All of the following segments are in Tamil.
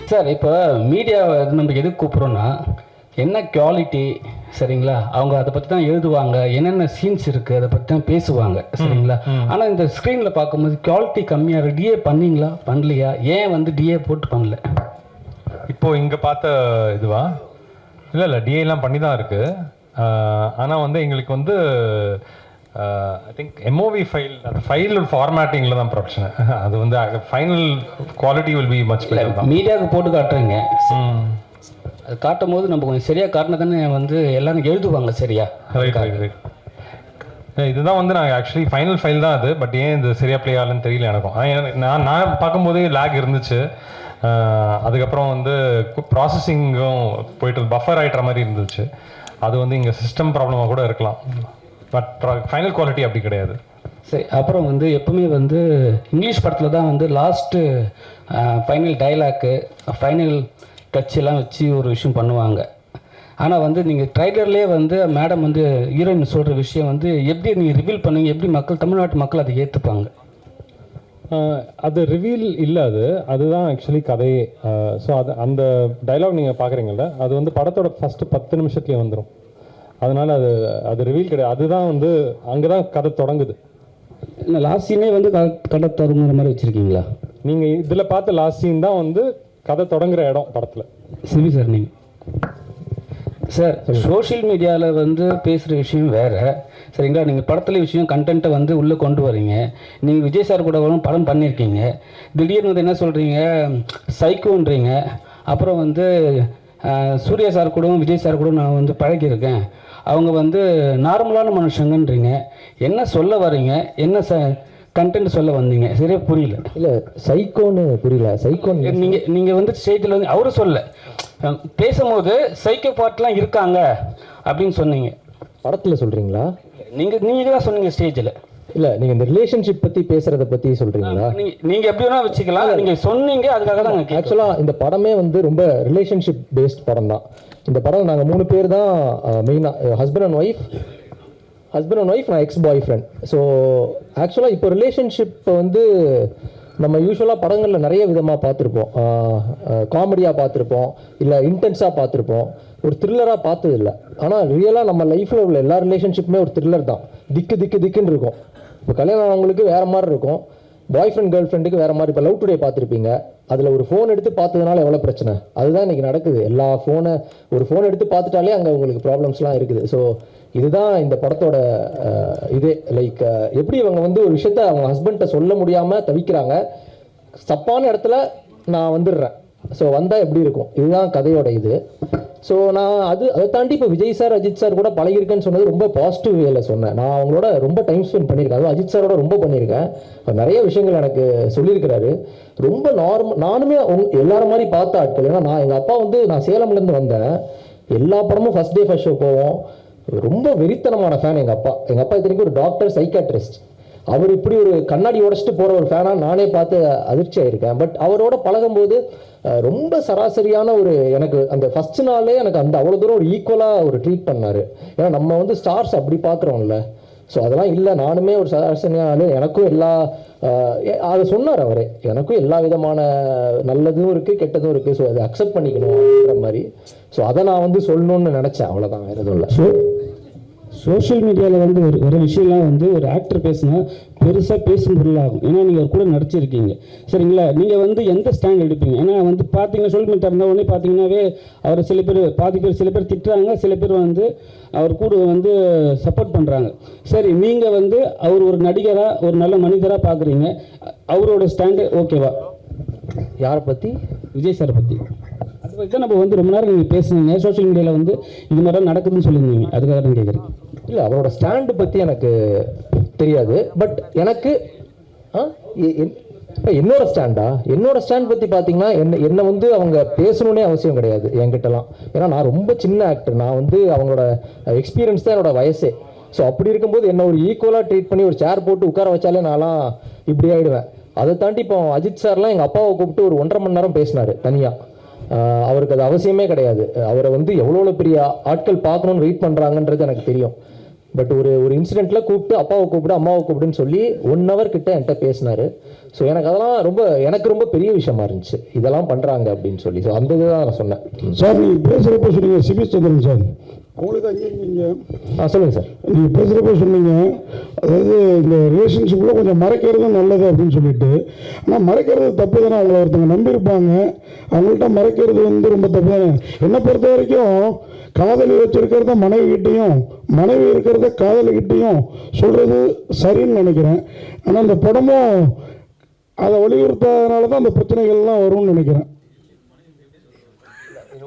சார் இப்போ மீடியா நம்ம எதுக்கு கூப்பிட்றோன்னா என்ன குவாலிட்டி சரிங்களா, அவங்க அதை பற்றி தான் எழுதுவாங்க, என்னென்ன சீன்ஸ் இருக்குது அதை பற்றி தான் பேசுவாங்க சரிங்களா. ஆனால் இந்த ஸ்க்ரீனில் பார்க்கும்போது குவாலிட்டி கம்மியாக இருக்குது. டிஏ பண்ணிங்களா பண்ணலையா, ஏன் வந்து டிஏ போட்டு பண்ணல? இப்போது இங்கே பார்த்த இதுவா இல்லை டிஏலாம் பண்ணி தான் இருக்குது. ஆனால் வந்து எங்களுக்கு வந்து ஐ திங்க் எம்ஓவி ஃபைல் அந்த ஃபைல் ஃபார்மேட்டிங்கில் தான் பிரச்சனை. அது வந்து final quality will be much better தான். மீடியாவுக்கு போட்டு காட்டுறீங்க, அது காட்டும் போது நம்ம கொஞ்சம் சரியாக காட்டினா தானே வந்து எல்லாரும் எழுதுவாங்க சரியா. ரைட். இதுதான் வந்து நாங்கள் ஆக்சுவலி ஃபைனல் ஃபைல் தான் அது. பட் ஏன் இது சரியாக ப்ளே ஆகலன்னு தெரியல எனக்கும். நான் பார்க்கும்போதே லேக் இருந்துச்சு. அதுக்கப்புறம் வந்து ப்ராசஸிங்கும் போயிட்டு பஃபர் ஆகிட்டுற மாதிரி இருந்துச்சு. அது வந்து இங்கே சிஸ்டம் ப்ராப்ளமாக கூட இருக்கலாம். பட் ஃபைனல் குவாலிட்டி அப்படி கிடையாது. சரி, அப்புறம் வந்து எப்பவுமே வந்து இங்கிலீஷ் படத்தில் தான் வந்து லாஸ்ட்டு ஃபைனல் டைலாக்கு ஃபைனல் டச்செல்லாம் வச்சு ஒரு விஷயம் பண்ணுவாங்க. ஆனால் வந்து நீங்கள் ட்ரைலர்லேயே வந்து மேடம் வந்து ஹீரோயின் சொல்கிற விஷயம் வந்து எப்படி நீங்கள் ரிவீல் பண்ணுவீங்க, எப்படி மக்கள் தமிழ்நாட்டு மக்கள் அதை ஏற்றுப்பாங்க? அது ரிவீல் இல்லை, அதுதான் ஆக்சுவலி கதையே. ஸோ அந்த டைலாக் நீங்கள் பார்க்குறீங்கல்ல, அது வந்து படத்தோட ஃபஸ்ட்டு 10 நிமிஷத்துலேயே வந்துடும். அதனால் அது ரிவீல் கிடையாது. அதுதான் வந்து அங்கே தான் கதை தொடங்குது. இல்லை லாஸ்ட் சீனே வந்து கதை தொடங்குற மாதிரி வச்சுருக்கீங்களா? நீங்கள் இதில் பார்த்த லாஸ்ட் சீன் தான் வந்து கதை தொடங்குற இடம் படத்தில். சரி சார், நீங்கள் சார் சோஷியல் மீடியாவில் வந்து பேசுகிற விஷயம் வேறு சரிங்களா. நீங்கள் படத்தில் விஷயம் கண்டென்ட்டை வந்து உள்ளே கொண்டு வரீங்க. நீங்கள் விஜய் சார் கூட வரும் படம் பண்ணியிருக்கீங்க, திடீர்னு வந்து என்ன சொல்கிறீங்க சைக்கோன்றீங்க. அப்புறம் வந்து சூர்யா சார் கூடவும் விஜய் சார் கூட நான் வந்து பழகியிருக்கேன், அவங்க வந்து நார்மலான மனுஷங்கன்றீங்க. என்ன சொல்ல வரீங்க, என்ன கண்டென்ட் சொல்ல வந்தீங்க சரியா புரியல. இல்லை சைக்கோன்னு புரியல. சைக்கோன்னு நீங்கள் வந்து ஸ்டேஜில் வந்து அவரு சொல்ல பேசும்போது சைக்கோ பார்ட்லாம் இருக்காங்க அப்படின்னு சொன்னீங்க. படத்தில் சொல்கிறீங்களா? நீங்கள் தான் சொன்னீங்க ஸ்டேஜில். இல்லை நீங்கள் இந்த ரிலேஷன்ஷிப் பற்றி பேசுகிறத பற்றி சொல்கிறீங்களா? நீங்கள் எப்படி வேணால் வச்சுக்கலாம், நீங்கள் சொன்னீங்க அதுக்காக தான். ஆக்சுவலாக இந்த படமே வந்து ரொம்ப ரிலேஷன்ஷிப் பேஸ்ட் படம் தான். இந்த படம் நாங்கள் 3 பேர் தான் மெயினாக, ஹஸ்பண்ட் அண்ட் ஒய்ஃப், நான் எக்ஸ் பாய் ஃப்ரெண்ட். ஸோ ஆக்சுவலாக இப்போ ரிலேஷன்ஷிப்பை வந்து நம்ம யூஸ்வலாக படங்களில் நிறைய விதமாக பார்த்துருப்போம். காமெடியாக பார்த்துருப்போம், இல்லை இன்டென்ஸாக பார்த்துருப்போம், ஒரு த்ரில்லராக பார்த்தது இல்லை. ஆனால் ரியலாக நம்ம லைஃப்பில் உள்ள எல்லா ரிலேஷன்ஷிப்புமே ஒரு த்ரில்லர் தான். திக்குன்னு இருக்கும். இப்போ கல்யாணம் ஆனவங்களுக்கு வேறு மாதிரி இருக்கும், பாய் ஃப்ரெண்ட் கேர்ள் ஃப்ரெண்டுக்கு வேறு மாதிரி. இப்போ லவ் டுடே பார்த்துருப்பீங்க, அதில் ஒரு ஃபோன் எடுத்து பார்த்ததுனால எவ்வளோ பிரச்சனை, அதுதான் இன்றைக்கி நடக்குது. ஒரு ஃபோன் எடுத்து பார்த்துட்டாலே அங்கே உங்களுக்கு ப்ராப்ளம்ஸ்லாம் இருக்குது. ஸோ இதுதான் இந்த படத்தோட இதே. லைக் எப்படி இவங்க வந்து ஒரு விஷயத்த அவங்க ஹஸ்பண்ட்டை சொல்ல முடியாமல் தவிக்கிறாங்க, தப்பான இடத்துல நான் வந்துடுறேன், ஸோ வந்தால் எப்படி இருக்கும், இதுதான் கதையோட இது. ஸோ நான் அதை தாண்டி இப்போ விஜய் சார் அஜித் சார் கூட பழகிருக்கேன்னு சொன்னது ரொம்ப பாசிட்டிவ் வேல சொன்னேன். நான் அவங்களோட ரொம்ப டைம் ஸ்பெண்ட் பண்ணியிருக்கேன், அதுவும் அஜித் சாரோட ரொம்ப பண்ணியிருக்கேன். நிறைய விஷயங்கள் எனக்கு சொல்லியிருக்கிறாரு. ரொம்ப நானுமே எல்லாரும் மாதிரி பார்த்த ஆட்கள். ஏன்னா எங்கள் அப்பா வந்து நான் சேலம்லேருந்து வந்தேன், எல்லா படமும் ஃபஸ்ட் டே ஃபஸ்ட் ஷோ போவோம். ரொம்ப வெறித்தனமான ஃபேன் எங்கள் அப்பா இத்தனைக்கும் ஒரு டாக்டர் சைக்காட்ரிஸ்ட். அவர் இப்படி ஒரு கண்ணாடி உடைச்சிட்டு போகிற ஒரு ஃபேனாக நானே பார்த்து அதிர்ச்சி ஆகியிருக்கேன். பட் அவரோட பழகும்போது ரொம்ப சராசரியான எனக்கு அந்த ஃபஸ்ட் நாளே எனக்கு அந்த அவ்வளோ தூரம் ஒரு ஈக்குவலாக ஒரு ட்ரீட் பண்ணார். ஏன்னா நம்ம வந்து ஸ்டார்ஸ் அப்படி பார்க்குறோம்ல, ஸோ அதெல்லாம் இல்லை. நானுமே ஒரு சராசரியான எனக்கும் அதை சொன்னார் அவரே, எனக்கும் எல்லா விதமான நல்லதும் இருக்குது கெட்டதும் இருக்குது, ஸோ அதை அக்செப்ட் பண்ணிக்கணும்ன்ற மாதிரி. ஸோ அதை நான் வந்து சொல்லணும்னு நினச்சேன், அவ்வளோதான், வேறு எதுவும் இல்லை. சோஷியல் மீடியாவில் வந்து ஒரு விஷயம்லாம் வந்து ஒரு ஆக்டர் பேசினா பெருசாக பேசும் பொருளாகும். ஏன்னா நீங்கள் ஒரு கூட நடிச்சிருக்கீங்க சரிங்களா. நீங்கள் வந்து எந்த ஸ்டாண்ட் எடுப்பீங்க? ஏன்னா வந்து பார்த்தீங்கன்னா சோஷியல் மீடியா இருந்த உடனே பார்த்தீங்கன்னாவே அவர் சில பேர் திட்டுறாங்க, சில பேர் வந்து அவர் கூட வந்து சப்போர்ட் பண்ணுறாங்க. சரி, நீங்கள் வந்து அவர் ஒரு நடிகராக ஒரு நல்ல மனிதராக பார்க்குறீங்க, அவரோட ஸ்டாண்டு ஓகேவா? யாரை பற்றி? விஜய் சாரை பற்றி. அதை பற்றி தான் நம்ம வந்து ரொம்ப நேரம் நீங்கள் பேசுனீங்க. சோஷியல் மீடியாவில் வந்து இது மாதிரி நடக்குதுன்னு சொல்லியிருந்தீங்க, அதுக்காக தான் கேட்குறேன். இல்லை அவரோட ஸ்டாண்டு பற்றி எனக்கு தெரியாது. பட் எனக்கு இப்போ என்னோட ஸ்டாண்ட் பற்றி பார்த்தீங்கன்னா என்னை வந்து அவங்க பேசணுன்னே அவசியம் கிடையாது என்கிட்டலாம். ஏன்னா நான் ரொம்ப சின்ன ஆக்டர், நான் வந்து அவங்களோட எக்ஸ்பீரியன்ஸ் தான் என்னோட வயசே. ஸோ அப்படி இருக்கும்போது என்ன ஒரு ஈக்குவலாக ட்ரீட் பண்ணி ஒரு சேர் போட்டு உட்கார வச்சாலே நான்லாம் இப்படி ஆகிடுவேன். அதை தாண்டி இப்போ அஜித் சார்லாம் எங்கள் அப்பாவை கூப்பிட்டு ஒரு 1.5 மணி நேரம் பேசினார் தனியாக. அவருக்கு அது அவசியமே கிடையாது. அவரை வந்து எவ்வளோ பெரிய ஆட்கள் பார்க்கணுன்னு வெயிட் பண்ணுறாங்கன்றது எனக்கு தெரியும். பட் ஒரு ஒரு இன்சிடென்ட்டில் கூப்பிட்டு அப்பாவை கூப்பிடு அம்மாவை கூப்பிடுன்னு சொல்லி 1 hour கிட்ட என்கிட்ட பேசினார். ஸோ எனக்கு அதெல்லாம் எனக்கு ரொம்ப பெரிய விஷயமா இருந்துச்சு, இதெல்லாம் பண்ணுறாங்க அப்படின்னு சொல்லி. ஸோ அந்த இதுதான் நான் சொன்னேன். சார் நீங்கள் பேசுகிறப்ப சொன்னீங்க சிபி சந்திரன் சார், உங்களுக்கு தான் இங்கே சொல்லுங்கள் சார். நீங்கள் பேசுகிறப்ப சொன்னீங்க, அதாவது இந்த ரிலேஷன்ஷிப்பில் கொஞ்சம் மறைக்கிறது நல்லது அப்படின்னு சொல்லிட்டு. ஆனால் மறைக்கிறது தப்பு தானே, அவங்கள ஒருத்தவங்க நம்பியிருப்பாங்க, அவங்கள்ட்ட மறைக்கிறது வந்து ரொம்ப தப்பு தானே. என்னை பொறுத்த வரைக்கும் காதலி வச்சிருக்கிறத மனைவிகிட்டையும் மனைவி இருக்கிறத காதலிக்கிட்டையும் சொல்கிறது சரின்னு நினைக்கிறேன். ஆனால் இந்த படமும் அதை வலியுறுத்தாதனால தான் அந்த பிரச்சனைகள்லாம் வரும்னு நினைக்கிறேன்.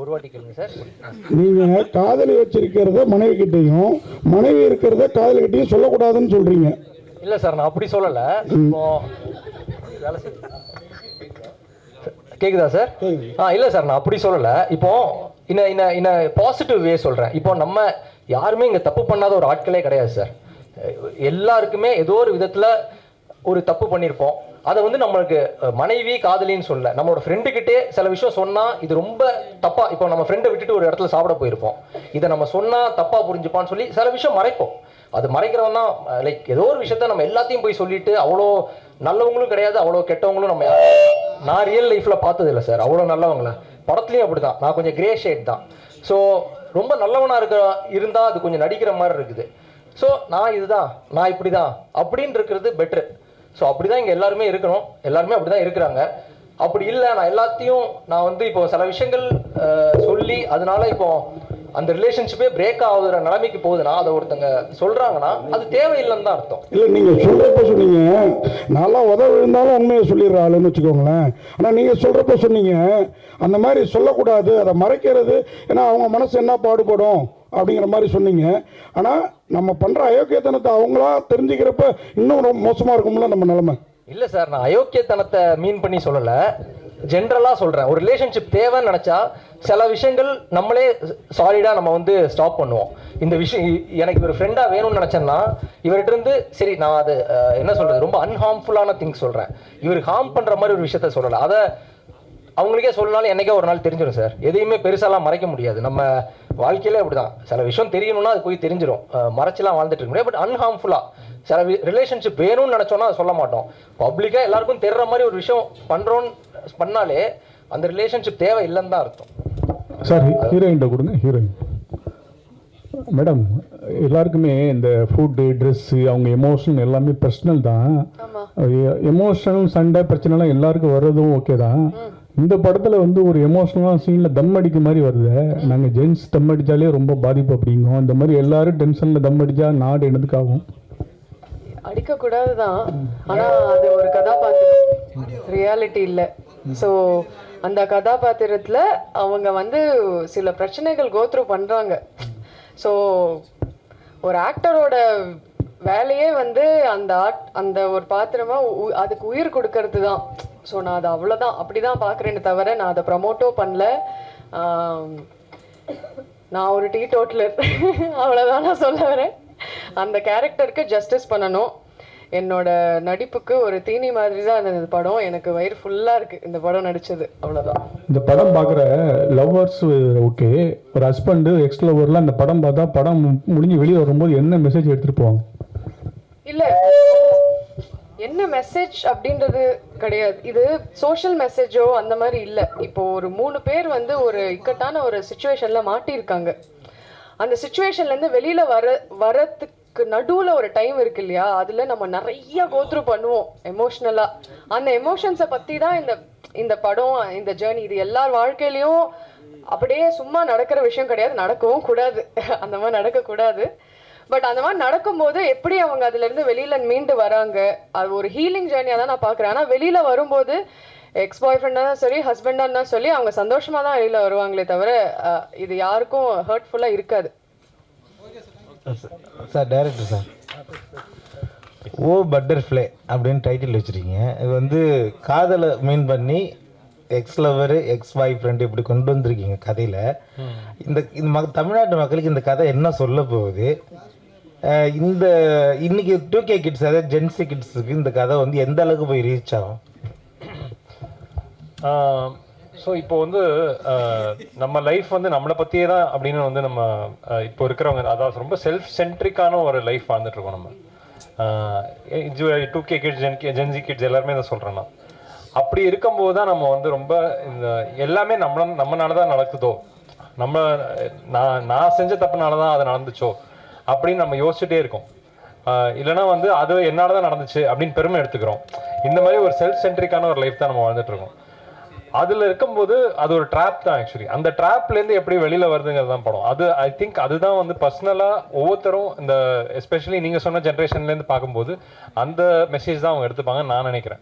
ஒரு வாட்டி கேளுங்க சார். நீங்க காதலி வச்சிருக்கிறத மனைவி கிட்டையும் மனைவி இருக்கிறத காதலி கிட்டையும் சொல்லக்கூடாதுன்னு சொல்றீங்க. இல்லை சார், நான் அப்படி சொல்லலை. இப்போ கேக்குதா சார்? இல்லை சார், நான் அப்படி சொல்லலை. இப்போ இன்ன பாசிட்டிவ் வே சொல்கிறேன். இப்போ நம்ம யாருமே இங்கே தப்பு பண்ணாத ஒரு ஆட்களே கிடையாது சார். எல்லாருக்குமே ஏதோ ஒரு விதத்தில் ஒரு தப்பு பண்ணியிருப்போம். அதை வந்து நம்மளுக்கு மனைவி காதலின்னு சொல்ல, நம்மளோட ஃப்ரெண்டுக்கிட்டே சில விஷயம் சொன்னால் இது ரொம்ப தப்பா, இப்போ நம்ம ஃப்ரெண்டை விட்டுட்டு ஒரு இடத்துல சாப்பிட போயிருப்போம், இதை நம்ம சொன்னால் தப்பா புரிஞ்சுப்பான்னு சொல்லி சில விஷயம் மறைப்போம். அது மறைக்கிறவன் தான் லைக் ஏதோ ஒரு விஷயத்த நம்ம எல்லாத்தையும் போய் சொல்லிட்டு அவ்வளோ நல்லவங்களும் கிடையாது, அவ்வளோ கெட்டவங்களும் நம்ம நான் ரியல் லைஃப்பில் பார்த்ததில்லை சார் அவ்வளோ நல்லவங்கள. படத்துலையும் அப்படி தான், நான் கொஞ்சம் கிரே ஷேட் தான். ஸோ ரொம்ப நல்லவனாக இருந்தால் அது கொஞ்சம் நடிக்கிற மாதிரி இருக்குது. ஸோ நான் இதுதான், நான் இப்படி தான் அப்படின்னு இருக்கிறது பெட்ரு. ஸோ அப்படி தான் இங்கே எல்லாருமே இருக்கணும், எல்லாருமே அப்படி தான் இருக்கிறாங்க. அப்படி இல்லை, நான் எல்லாத்தையும் நான் வந்து இப்போ சில விஷயங்கள் சொல்லி அதனால இப்போ அந்த ரிலேஷன்ஷிப்பே பிரேக் ஆகுற நிலைமைக்கு போகுதுன்னா அதை ஒருத்தங்க சொல்றாங்கன்னா அது தேவையில்லைன்னு தான் அர்த்தம். இல்லை நீங்கள் சொல்கிறப்ப சொன்னீங்க நல்லா உதவி இருந்தாலும் உண்மையை சொல்லிடுறாளுன்னு வச்சுக்கோங்களேன். ஆனால் நீங்கள் சொல்கிறப்ப சொன்னீங்க அந்த மாதிரி சொல்லக்கூடாது, அதை மறைக்கிறது, ஏன்னா அவங்க மனசு என்ன பாடுபடும் அப்படிங்கிற மாதிரி சொன்னீங்க. ஆனால் நம்ம பண்ணுற அயோக்கியத்தனத்தை அவங்களா தெரிஞ்சுக்கிறப்ப இன்னும் ரொம்ப மோசமாக இருக்கும்ல நம்ம நிலைமை. இல்லை சார், நான் அயோக்கியத்தனத்தை மீன் பண்ணி சொல்லலை, ஜென்ரலாக சொல்கிறேன். ஒரு ரிலேஷன்ஷிப் தேவைன்னு நினச்சா சில விஷயங்கள் நம்மளே சாலிடாக நம்ம வந்து ஸ்டாப் பண்ணுவோம். இந்த விஷயம் எனக்கு ஒரு ஃப்ரெண்டாக வேணும்னு நினச்சேன்னா இவர்கிட்ட இருந்து சரி நான் அது என்ன சொல்கிறது ரொம்ப அன்ஹார்ம்ஃபுல்லான திங்ஸ் சொல்கிறேன், இவருக்கு ஹார்ம் பண்ணுற மாதிரி ஒரு விஷயத்த சொல்லலை. அதை அவங்களுக்கே சொல்லனாலும் என்னைக்கே ஒரு நாள் தெரிஞ்சிடும் சார். எதையுமே பெருசாலாம் மறைக்க முடியாது. நம்ம வாழ்க்கையிலே அப்படி தான், சில விஷயம் தெரியணும்னா அது போய் தெரிஞ்சிடும், மறைச்சிலாம் வாழ்ந்துட்டு இருக்க முடியாது. பட் அன்ஹார்ம்ஃபுல்லாக சில ரிலேஷன்ஷிப் வேணும்னு நினச்சோன்னா அதை சொல்ல மாட்டோம். பப்ளிக்காக எல்லாருக்கும் தெரிகிற மாதிரி ஒரு விஷயம் பண்ணுறோன்னு பண்ணாலே அந்த ரிலேஷன்ஷிப் தேவை இல்லைன்னு தான் அர்த்தம். சார் ஹீரோயின்ட்ட கொடுங்க. ஹீரோயின் மேடம், எல்லாருக்குமே இந்த ஃபுட்டு ட்ரெஸ்ஸு அவங்க எமோஷன் எல்லாமே பர்சனல் தான். எமோஷனல் சண்டை பிரச்சனைலாம் எல்லாருக்கும் வர்றதும் ஓகே தான். இந்த படத்தில் வந்து ஒரு எமோஷனலான சீனில் தம் அடிக்க மாதிரி வருது. நாங்கள் ஜென்ஸ் தம் அடித்தாலே ரொம்ப பாதிப்பு அப்படிங்கும். இந்த மாதிரி எல்லாரும் டென்ஷனில் தம் அடித்தா நாடு என்னதுக்காகும்? அடிக்கக்கூடாது தான், ஆனால் அது ஒரு கதாபாத்திரம், ரியாலிட்டி இல்லை. ஸோ அந்த கதாபாத்திரத்தில் அவங்க வந்து சில பிரச்சனைகள் கோத்ரூ பண்ணுறாங்க. ஸோ ஒரு ஆக்டரோட வேலையே வந்து அந்த ஒரு பாத்திரமாக அதுக்கு உயிர் கொடுக்கறது தான். ஸோ நான் அதை அவ்வளோதான் அப்படி தான் பார்க்குறேன்னு தவிர நான் அதை ப்ரமோட்டோ பண்ணல. நான் ஒரு டீ டோட்டலர் அவ்வளோதான் நான் சொல்ல வரேன். அந்த கேரக்டருக்கு ஜஸ்டிஸ் பண்ணணும். என்னோட நடிப்புக்கு ஒரு தீனி மாதிரி தான் இந்த படம். எனக்கு வயிறு ஃபுல்லாக இருக்குது இந்த படம் நடித்தது, அவ்வளோதான். இந்த படம் பார்க்குற லவ்வர்ஸ் ஓகே, ஒரு ஹஸ்பண்டு எக்ஸ் லவ்வர்லாம் இந்த படம் பார்த்தா படம் முடிஞ்சு வெளியே வரும்போது என்ன மெசேஜ் எடுத்துகிட்டு போவாங்க? இல்லை, என்ன மெசேஜ் அப்படின்றது கிடையாது. இது சோஷியல் மெசேஜோ அந்த மாதிரி இல்லை. இப்போ ஒரு 3 பேர் வந்து ஒரு இக்கட்டான ஒரு சுச்சுவேஷனில் மாட்டியிருக்காங்க. அந்த சுச்சுவேஷன்லேருந்து வெளியில் வரத்துக்கு நடுவில் ஒரு டைம் இருக்கு இல்லையா, அதில் நம்ம நிறைய கோத்ரூ பண்ணுவோம் எமோஷ்னலாக. அந்த எமோஷன்ஸை பற்றி தான் இந்த படம், இந்த ஜேர்னி. இது எல்லார் வாழ்க்கையிலையும் அப்படியே சும்மா நடக்கிற விஷயம் கிடையாது, நடக்கவும் கூடாது, அந்த மாதிரி நடக்கக்கூடாது. பட் அந்த மாதிரி நடக்கும்போது எப்படி அவங்க அதுலேருந்து வெளியில் மீண்டு வராங்க, அது ஒரு ஹீலிங் ஜேர்னியாக தான் நான் பார்க்குறேன். ஆனால் வெளியில் வரும்போது எக்ஸ் பாய் ஃப்ரெண்டாக தான் சரி, ஹஸ்பண்டாக இருந்தால் சொல்லி அவங்க சந்தோஷமாக தான் வெளியில் வருவாங்களே தவிர இது யாருக்கும் ஹர்ட்ஃபுல்லாக இருக்காது. சார் டைரக்டர் சார், ஓ பட்டர்ஃப்ளை அப்படின்னு டைட்டில் வச்சுருக்கீங்க. இது வந்து காதலை மீன் பண்ணி X lower X boy friend இப்படி கொண்டு வந்திருக்கீங்க கதையில். இந்த தமிழ்நாட்டு மக்களுக்கு இந்த கதை என்ன சொல்ல போகுது? இந்த இன்னைக்கு 2K கிட்ஸ், அதாவது ஜென்சி கிட்ஸுக்கு இந்த கதை வந்து எந்த அளவுக்கு போய் ரீச் ஆகும்? ஸோ இப்போ வந்து நம்ம லைஃப் வந்து நம்மளை பற்றியே தான் அப்படின்னு வந்து நம்ம இப்போ இருக்கிறவங்க, அதாவது ரொம்ப செல்ஃப் சென்ட்ரிக்கான ஒரு லைஃப் வாழ்ந்துட்டு இருக்கோம் நம்ம. 2K கிட்ஸ், ஜென்சி கிட்ஸ் எல்லாருமே தான் சொல்கிறேன் நான். அப்படி இருக்கும்போது தான் நம்ம வந்து ரொம்ப இந்த எல்லாமே நம்மனால தான் நடக்குதோ, நான் செஞ்ச தப்புனால தான் அது நடந்துச்சோ அப்படின்னு நம்ம யோசிச்சுட்டே இருக்கோம். இல்லைனா வந்து அது என்னால் தான் நடந்துச்சு அப்படின்னு பெருமை எடுத்துக்கிறோம். இந்த மாதிரி ஒரு செல்ஃப் சென்ட்ரிக்கான ஒரு லைஃப் தான் நம்ம வாழ்ந்துட்டு இருக்கோம். அதில் இருக்கும்போது அது ஒரு ட்ராப் தான் ஆக்சுவலி. அந்த ட்ராப்லேருந்து எப்படி வெளியில் வருதுங்கிறது தான் படம். அது ஐ திங்க் அதுதான் வந்து பர்சனலாக ஒவ்வொருத்தரும் இந்த எஸ்பெஷலி நீங்கள் சொன்ன ஜென்ரேஷன்லேருந்து பார்க்கும்போது அந்த மெசேஜ் தான் அவங்க எடுத்துப்பாங்கன்னு நான் நினைக்கிறேன்.